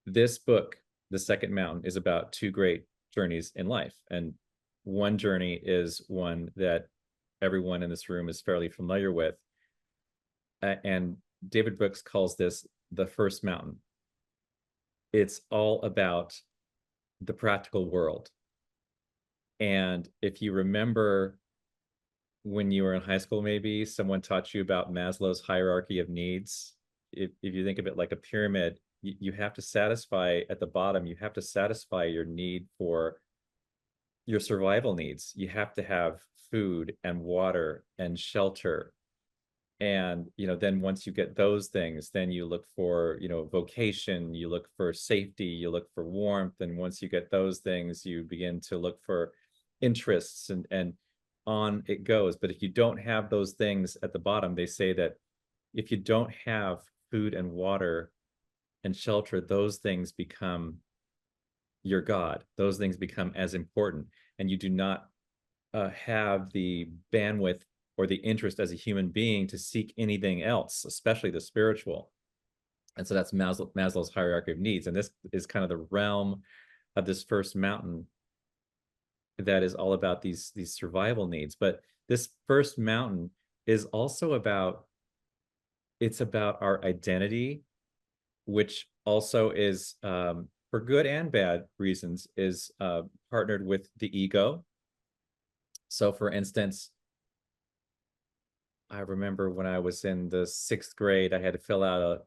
this book, The Second Mountain, is about two great journeys in life. And one journey is one that everyone in this room is fairly familiar with. And David Brooks calls this the first mountain. It's all about the practical world. And if you remember when you were in high school, maybe someone taught you about Maslow's hierarchy of needs. If you think of it like a pyramid, you have to satisfy at the bottom, you have to satisfy your need for your survival needs. You have to have food and water and shelter. And, then once you get those things, then you look for, vocation, you look for safety, you look for warmth. And once you get those things, you begin to look for interests and on it goes. But if you don't have those things at the bottom, they say that if you don't have food and water and shelter, those things become your God. Those things become as important. And you do not have the bandwidth or the interest as a human being to seek anything else, especially the spiritual. And so that's Maslow's hierarchy of needs. And this is kind of the realm of this first mountain that is all about these survival needs. But this first mountain is also about, it's about our identity, which also is, for good and bad reasons, is partnered with the ego. So for instance, I remember when I was in the sixth grade, I had to fill out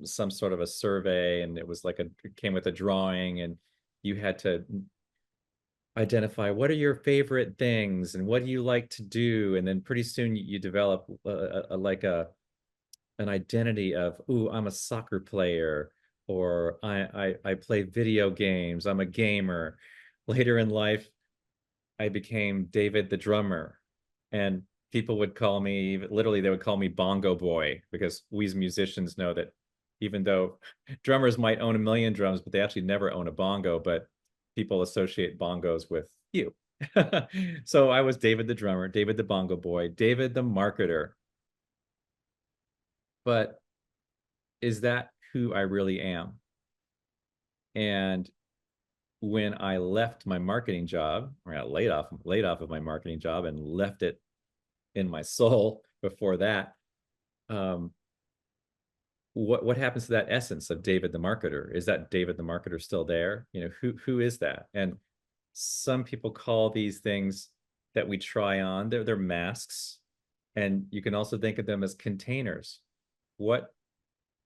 some sort of a survey, and it was like it came with a drawing, and you had to identify what are your favorite things and what do you like to do, and then pretty soon you develop like an identity of, ooh, I'm a soccer player, or I play video games, I'm a gamer. Later in life, I became David the drummer, and people would call me, literally, they would call me Bongo Boy, because we as musicians know that even though drummers might own a million drums, but they actually never own a bongo, but people associate bongos with you. So I was David the drummer, David the Bongo Boy, David the marketer. But is that who I really am? And when I left my marketing job, or I got laid off of my marketing job and left it in my soul before that, what happens to that essence of David the marketer? Is that David the marketer still there? Who is that? And some people call these things that we try on, they're masks. And you can also think of them as containers. What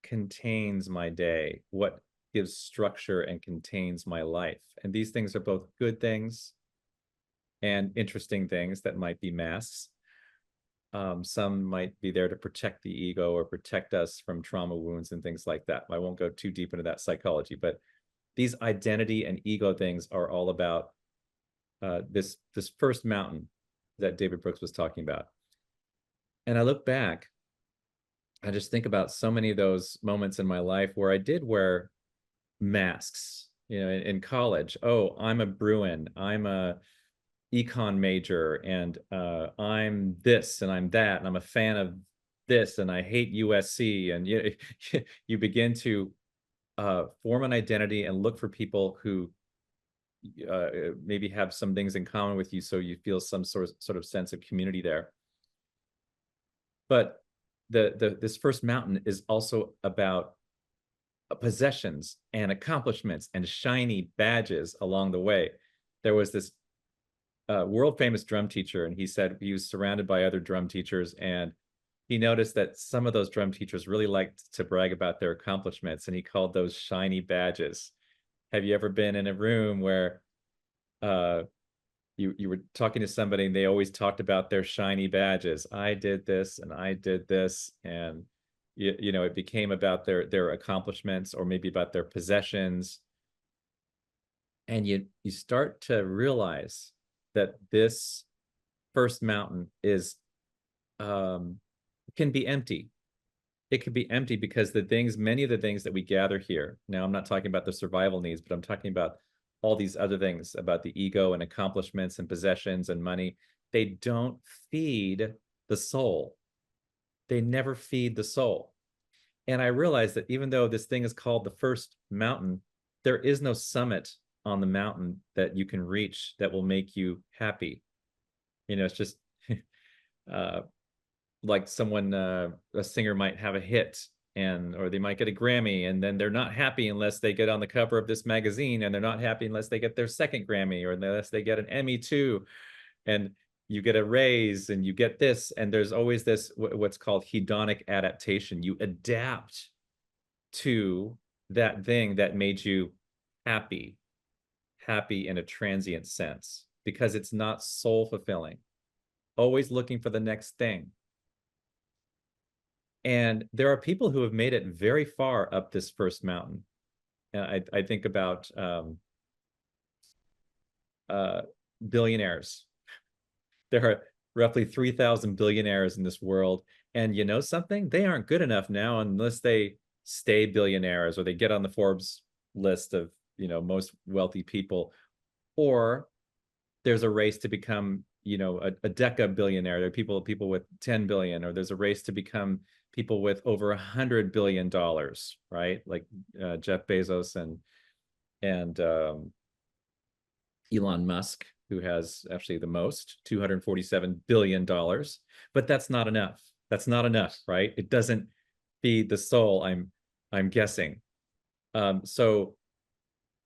contains my day? What gives structure and contains my life? And these things are both good things and interesting things that might be masks. Some might be there to protect the ego or protect us from trauma wounds and things like that. I won't go too deep into that psychology, but these identity and ego things are all about this first mountain that David Brooks was talking about. And I look back, I just think about so many of those moments in my life where I did wear masks, in college. Oh, I'm a Bruin, I'm a econ major, and I'm this and I'm that, and I'm a fan of this, and I hate USC. And you begin to form an identity and look for people who maybe have some things in common with you, so you feel some sort of sense of community there. But this first mountain is also about possessions and accomplishments and shiny badges along the way. There was this world famous drum teacher, and he said he was surrounded by other drum teachers, and he noticed that some of those drum teachers really liked to brag about their accomplishments, and he called those shiny badges. Have you ever been in a room where you were talking to somebody and they always talked about their shiny badges? I did this and I did this, and it became about their accomplishments, or maybe about their possessions. And you start to realize that this first mountain is can be empty. It can be empty because many of the things that we gather here, now I'm not talking about the survival needs, but I'm talking about all these other things about the ego and accomplishments and possessions and money. They don't feed the soul. They never feed the soul. And I realized that even though this thing is called the first mountain, there is no summit on the mountain that you can reach that will make you happy. It's just uh, like someone, a singer might have a hit, or they might get a Grammy, and then they're not happy unless they get on the cover of this magazine, and they're not happy unless they get their second Grammy, or unless they get an Emmy too. And you get a raise and you get this, and there's always this what's called hedonic adaptation. You adapt to that thing that made you happy, happy in a transient sense, because it's not soul fulfilling, always looking for the next thing. And there are people who have made it very far up this first mountain. And I think about uh, billionaires. There are roughly 3,000 billionaires in this world. And you know something? They aren't good enough now unless they stay billionaires or they get on the Forbes list of, most wealthy people. Or there's a race to become, a deca billionaire. There are people with 10 billion, or there's a race to become people with over $100 billion, right? Like Jeff Bezos and Elon Musk, who has actually the most, $247 billion. But that's not enough. That's not enough, right? It doesn't feed the soul, I'm guessing. So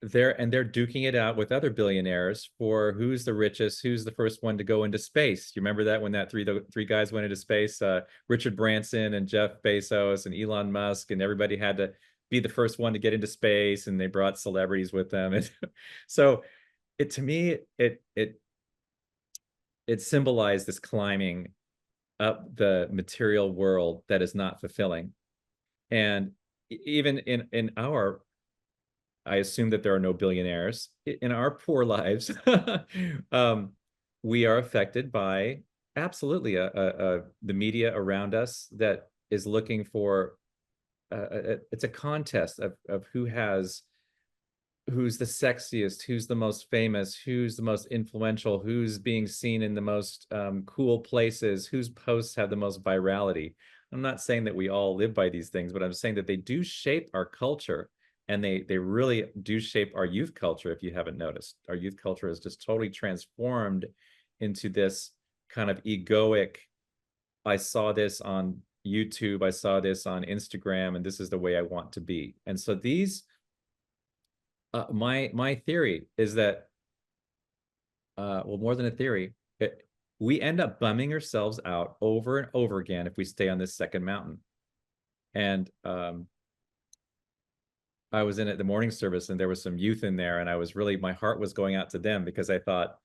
they're duking it out with other billionaires for who's the richest, who's the first one to go into space. You remember that when the three guys went into space, Richard Branson and Jeff Bezos and Elon Musk, and everybody had to be the first one to get into space, and they brought celebrities with them. And so to me, it symbolized this climbing up the material world that is not fulfilling. And even in our, I assume that there are no billionaires in our poor lives. We are affected by absolutely the media around us that is looking for, it's a contest of who's the sexiest, who's the most famous, who's the most influential, who's being seen in the most cool places, whose posts have the most virality. I'm not saying that we all live by these things, but I'm saying that they do shape our culture, and they really do shape our youth culture. If you haven't noticed, our youth culture is just totally transformed into this kind of egoic, I saw this on YouTube, I saw this on Instagram, and this is the way I want to be. And so these, my theory is that, well, more than a theory, we end up bumming ourselves out over and over again if we stay on this second mountain. And I was in at the morning service, and there was some youth in there, and my heart was going out to them, because I thought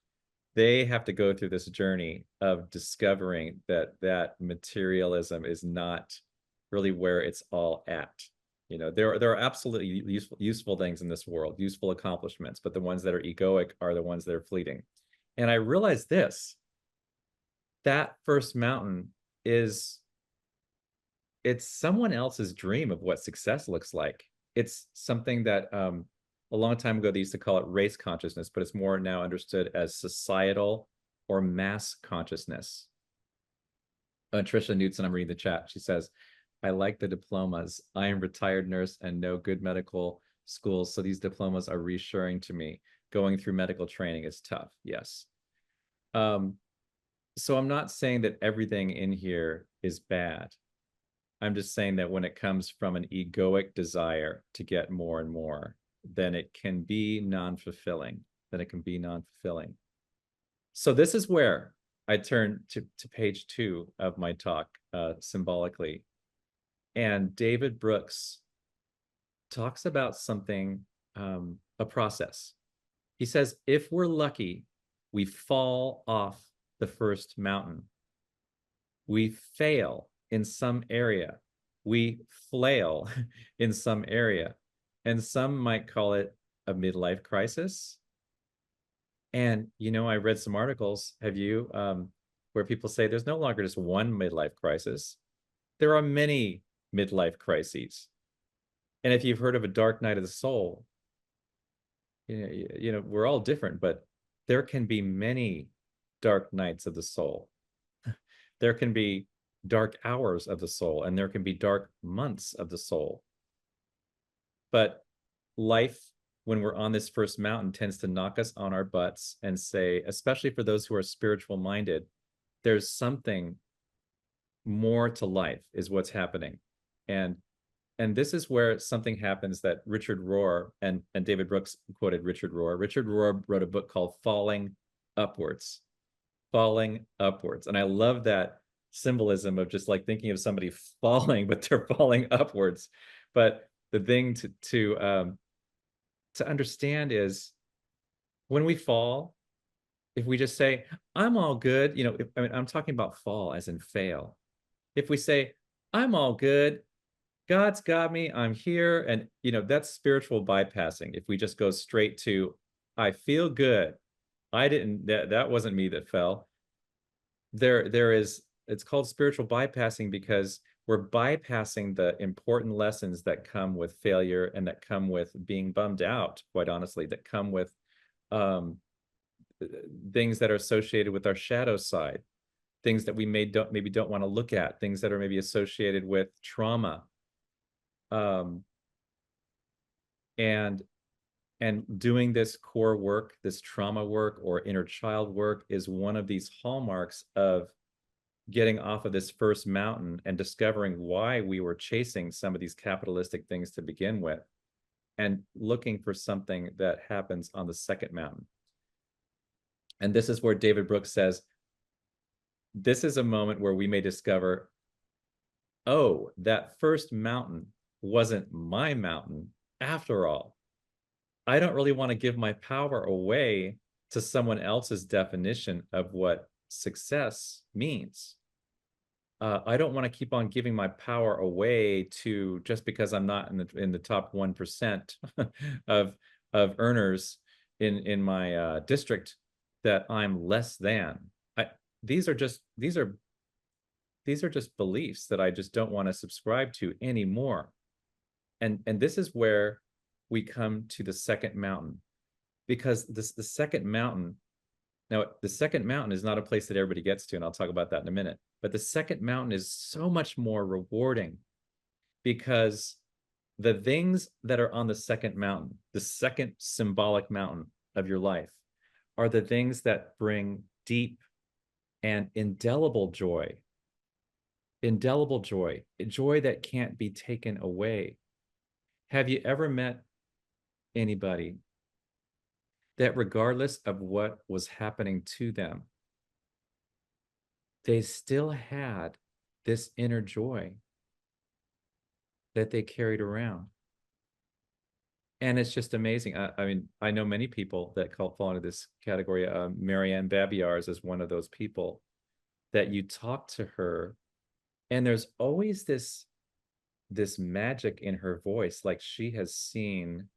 they have to go through this journey of discovering that materialism is not really where it's all at. There are absolutely useful things in this world, useful accomplishments, but the ones that are egoic are the ones that are fleeting. And I realized this, that first mountain it's someone else's dream of what success looks like. It's something that a long time ago they used to call it race consciousness, but it's more now understood as societal or mass consciousness. Trisha Knudsen, I'm reading the chat. She says, I like the diplomas. I am a retired nurse and know good medical schools, so these diplomas are reassuring to me. Going through medical training is tough. Yes. So I'm not saying that everything in here is bad. I'm just saying that when it comes from an egoic desire to get more and more, then it can be non-fulfilling. So this is where I turn to page 2 of my talk, symbolically. And David Brooks talks about something, a process. He says, if we're lucky, we fall off the first mountain. We fail in some area. We flail in some area. And some might call it a midlife crisis. And, I read some articles, have you, where people say there's no longer just one midlife crisis. There are many midlife crises. And if you've heard of a dark night of the soul, we're all different, but there can be many dark nights of the soul. There can be dark hours of the soul, and there can be dark months of the soul. But life, when we're on this first mountain, tends to knock us on our butts and say, especially for those who are spiritual minded, there's something more to life is what's happening. And this is where something happens that Richard Rohr and David Brooks quoted Richard Rohr. Richard Rohr wrote a book called Falling Upwards. Falling Upwards. And I love that symbolism of just like thinking of somebody falling, but they're falling upwards. But the thing to understand is when we fall, if we just say, I'm all good, I mean, I'm talking about fall as in fail. If we say, I'm all good, God's got me, I'm here, and that's spiritual bypassing. If we just go straight to, I feel good, that wasn't me that fell. It's called spiritual bypassing because we're bypassing the important lessons that come with failure and that come with being bummed out, quite honestly, that come with um, things that are associated with our shadow side, things that we maybe don't want to look at, things that are maybe associated with trauma. And doing this core work, this trauma work or inner child work, is one of these hallmarks of getting off of this first mountain and discovering why we were chasing some of these capitalistic things to begin with, and looking for something that happens on the second mountain. And this is where David Brooks says, this is a moment where we may discover, oh, that first mountain wasn't my mountain after all. I don't really want to give my power away to someone else's definition of what success means. I don't want to keep on giving my power away to just because I'm not in the top 1% of earners in my district, that I'm less than. These are just beliefs that I just don't want to subscribe to anymore. And this is where we come to the second mountain, because the second mountain, now the second mountain is not a place that everybody gets to, and I'll talk about that in a minute, but the second mountain is so much more rewarding, because the things that are on the second mountain, the second symbolic mountain of your life, are the things that bring deep and indelible joy, joy that can't be taken away. Have you ever met anybody that, regardless of what was happening to them, they still had this inner joy that they carried around? And it's just amazing. I mean, I know many people that fall into this category. Marianne Babiars is one of those people that you talk to her, and there's always this magic in her voice, like she has seen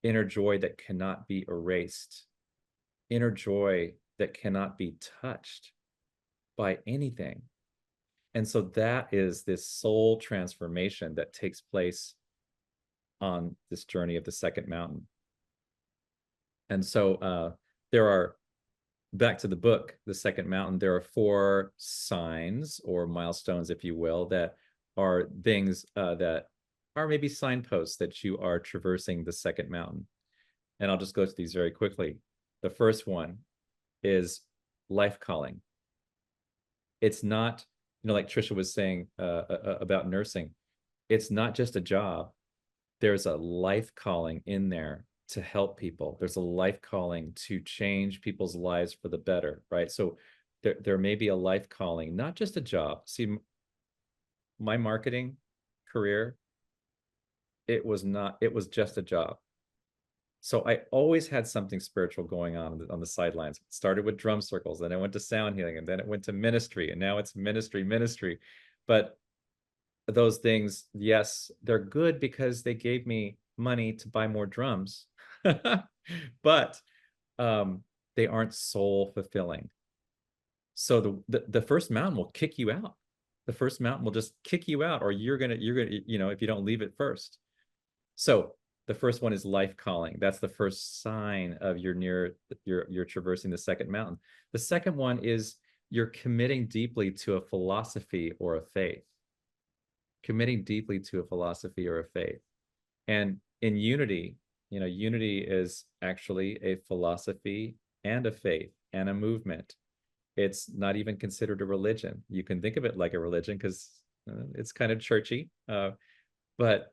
inner joy that cannot be erased, inner joy that cannot be touched by anything. And so that is this soul transformation that takes place on this journey of the second mountain. And so there are, back to the book, The Second Mountain, there are 4 signs or milestones, if you will, that are things that are maybe signposts that you are traversing the second mountain. And I'll just go through these very quickly. The first one is life calling. It's not, like Trisha was saying about nursing, it's not just a job. There's a life calling in there to help people. There's a life calling to change people's lives for the better, right? So there may be a life calling, not just a job. See, my marketing career, it was just a job. So I always had something spiritual going on the sidelines. It started with drum circles, then I went to sound healing, and then it went to ministry, and now it's ministry. But those things, yes, they're good because they gave me money to buy more drums, but they aren't soul fulfilling. So the first mountain will kick you out. The first mountain will just kick you out, or you're gonna, if you don't leave it first. So the first one is life calling. That's the first sign of you're traversing the second mountain. The second one is you're committing deeply to a philosophy or a faith. Committing deeply to a philosophy or a faith. And in unity, unity is actually a philosophy and a faith and a movement. It's not even considered a religion. You can think of it like a religion because it's kind of churchy, but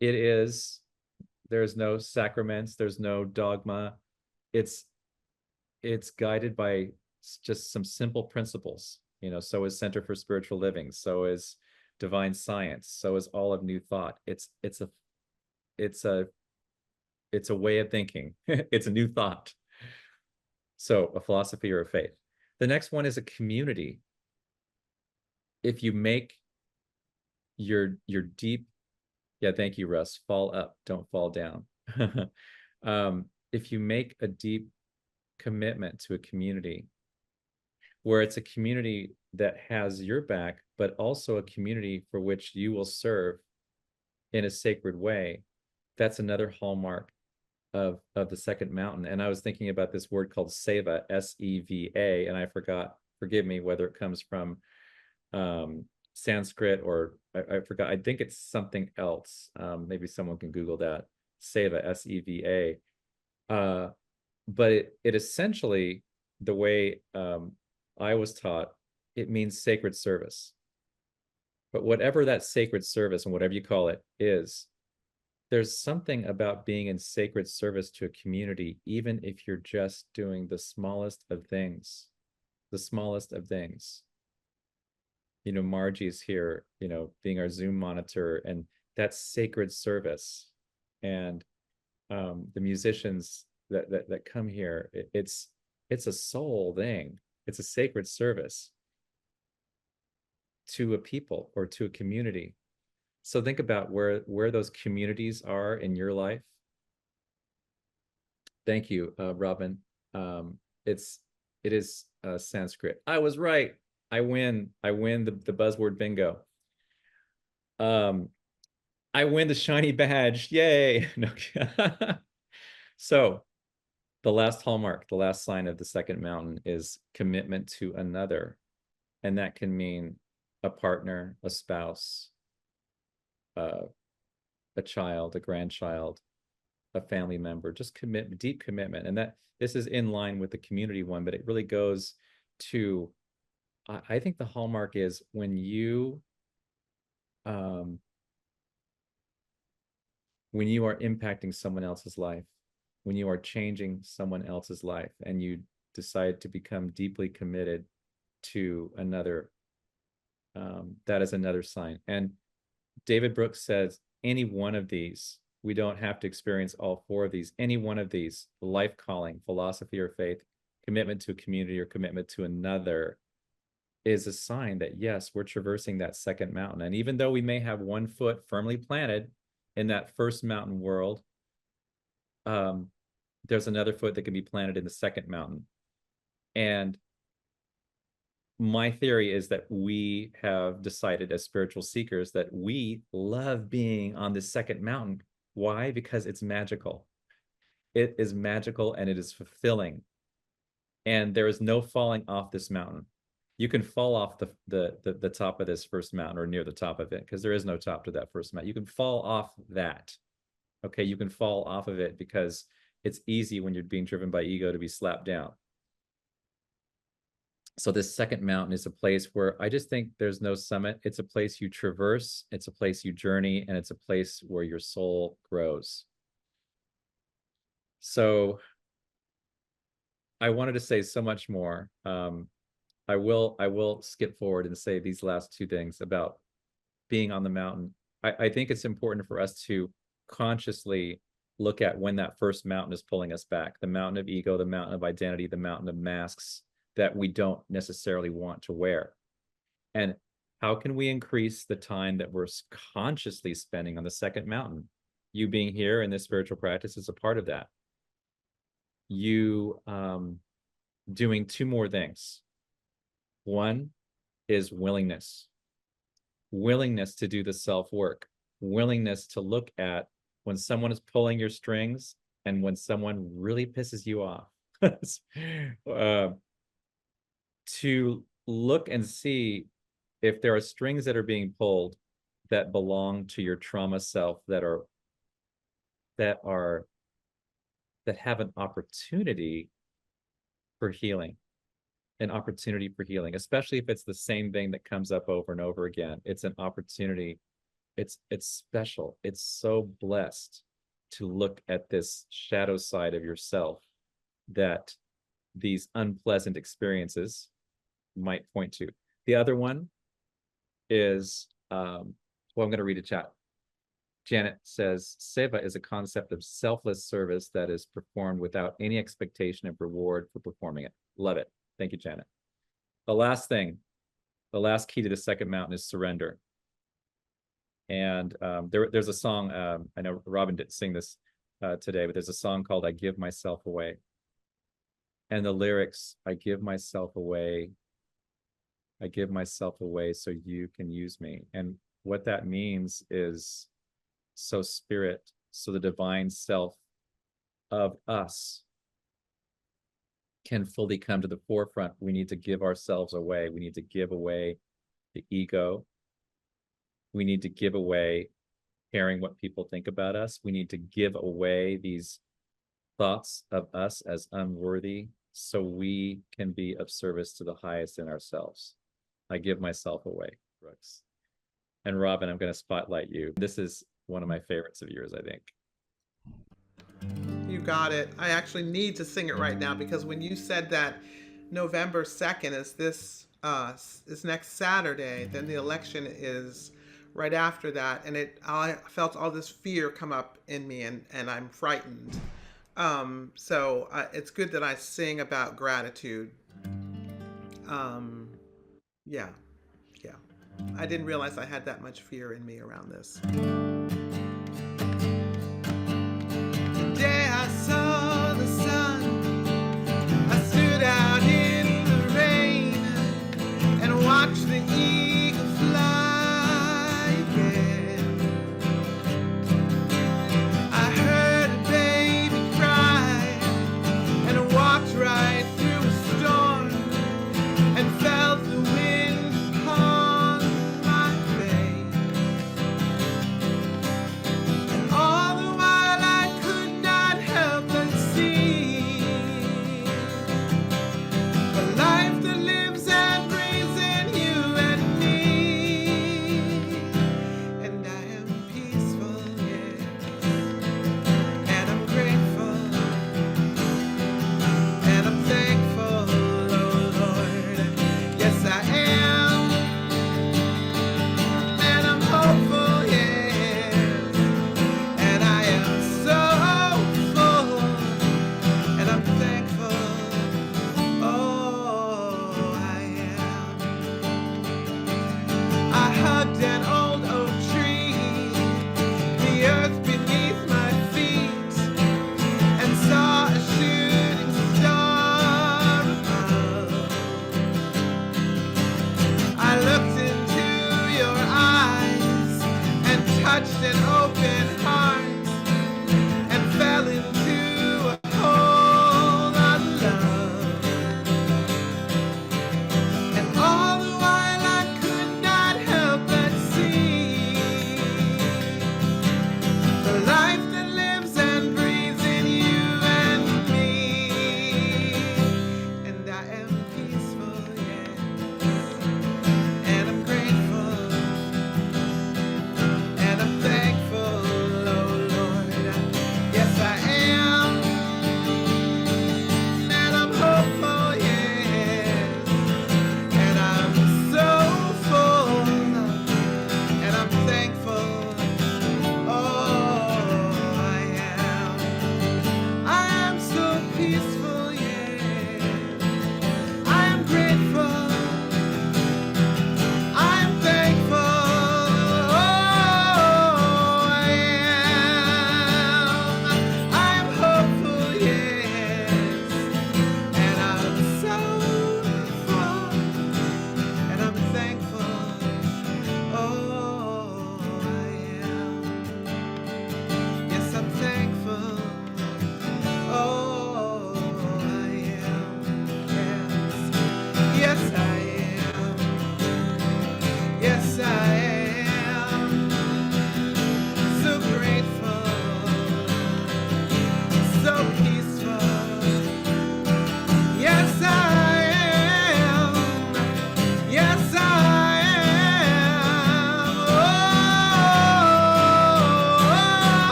it is. There's no sacraments. There's no dogma. It's guided by just some simple principles. So is Center for Spiritual Living. So is Divine Science. So is all of New Thought. It's a way of thinking. It's a new thought. So a philosophy or a faith. The next one is a community. If you make your deep, yeah, thank you, Russ. Fall up, don't fall down. If you make a deep commitment to a community, where it's a community that has your back, but also a community for which you will serve in a sacred way, that's another hallmark of the second mountain. And I was thinking about this word called seva, S-E-V-A, and I forgot, forgive me, whether it comes from Sanskrit or I forgot. I think it's something else. Maybe someone can Google that. Seva, S-E-V-A. But it essentially, the way I was taught, it means sacred service. But whatever that sacred service and whatever you call it is, there's something about being in sacred service to a community, even if you're just doing the smallest of things, the smallest of things. Margie's here, being our Zoom monitor, and that's sacred service. And the musicians that come here, it's a soul thing. It's a sacred service to a people or to a community. So think about where those communities are in your life. Thank you, Robin. It is Sanskrit. I was right. I win the buzzword bingo. I win the shiny badge. Yay. No. So the last hallmark, the last sign of the second mountain is commitment to another. And that can mean a partner, a spouse, a child, a grandchild, a family member, just deep commitment. And that this is in line with the community one, but it really goes to, I think the hallmark is when you are impacting someone else's life, when you are changing someone else's life, and you decide to become deeply committed to another, that is another sign. And David Brooks says, any one of these, we don't have to experience all four of these, any one of these, life calling, philosophy or faith, commitment to a community or commitment to another, is a sign that yes, we're traversing that second mountain. And even though we may have one foot firmly planted in that first mountain world, there's another foot that can be planted in the second mountain. And my theory is that we have decided as spiritual seekers that we love being on the second mountain. Why? Because it's magical. It is magical and it is fulfilling. And there is no falling off this mountain. You can fall off the top of this first mountain or near the top of it because there is no top to that first mountain. You can fall off that. Okay, you can fall off of it because it's easy when you're being driven by ego to be slapped down. So this second mountain is a place where I just think there's no summit. It's a place you traverse, it's a place you journey, and it's a place where your soul grows. So I wanted to say so much more. I will skip forward and say these last two things about being on the mountain. I think it's important for us to consciously look at when that first mountain is pulling us back, the mountain of ego, the mountain of identity, the mountain of masks that we don't necessarily want to wear. And how can we increase the time that we're consciously spending on the second mountain? You being here in this spiritual practice is a part of that. You doing two more things. One is willingness to do the self-work, willingness to look at when someone is pulling your strings and when someone really pisses you off. to look and see if there are strings that are being pulled that belong to your trauma self that have an opportunity for healing, especially if it's the same thing that comes up over and over again. It's an opportunity. It's special. It's so blessed to look at this shadow side of yourself that these unpleasant experiences might point to. The other one is, well, I'm going to read a chat. Janet says, Seva is a concept of selfless service that is performed without any expectation of reward for performing it. Love it. Thank you, Janet. The last key to the second mountain is surrender. And there's a song, I know Robin didn't sing this today, but there's a song called I Give Myself Away. And the lyrics, I give myself away so you can use me. And what that means is, so the divine self of us can fully come to the forefront. We need to give ourselves away. We need to give away the ego. We need to give away caring what people think about us. We need to give away these thoughts of us as unworthy so we can be of service to the highest in ourselves. I give myself away, Brooks. And Robin, I'm going to spotlight you. This is one of my favorites of yours, I think. You got it. I actually need to sing it right now because when you said that November 2nd is next Saturday, then the election is right after that, and I felt all this fear come up in me, and I'm frightened. So it's good that I sing about gratitude. Yeah. I didn't realize I had that much fear in me around this. Today I saw the sun. I stood out in the rain and watched the eagle fly again. I heard a baby cry and walked right through a storm and felt the wind upon my face. And all the while I could not help but see the life that lives and breathes in you and me. And I am peaceful, yes, and I'm grateful, and I'm thankful, oh Lord. Yes, I am, and I'm hopeful, yes, and I am so full, and I'm thankful, oh, I am. I hugged an old oak tree, the earth beneath my feet, and saw a shooting star above. I looked into your eyes and touched an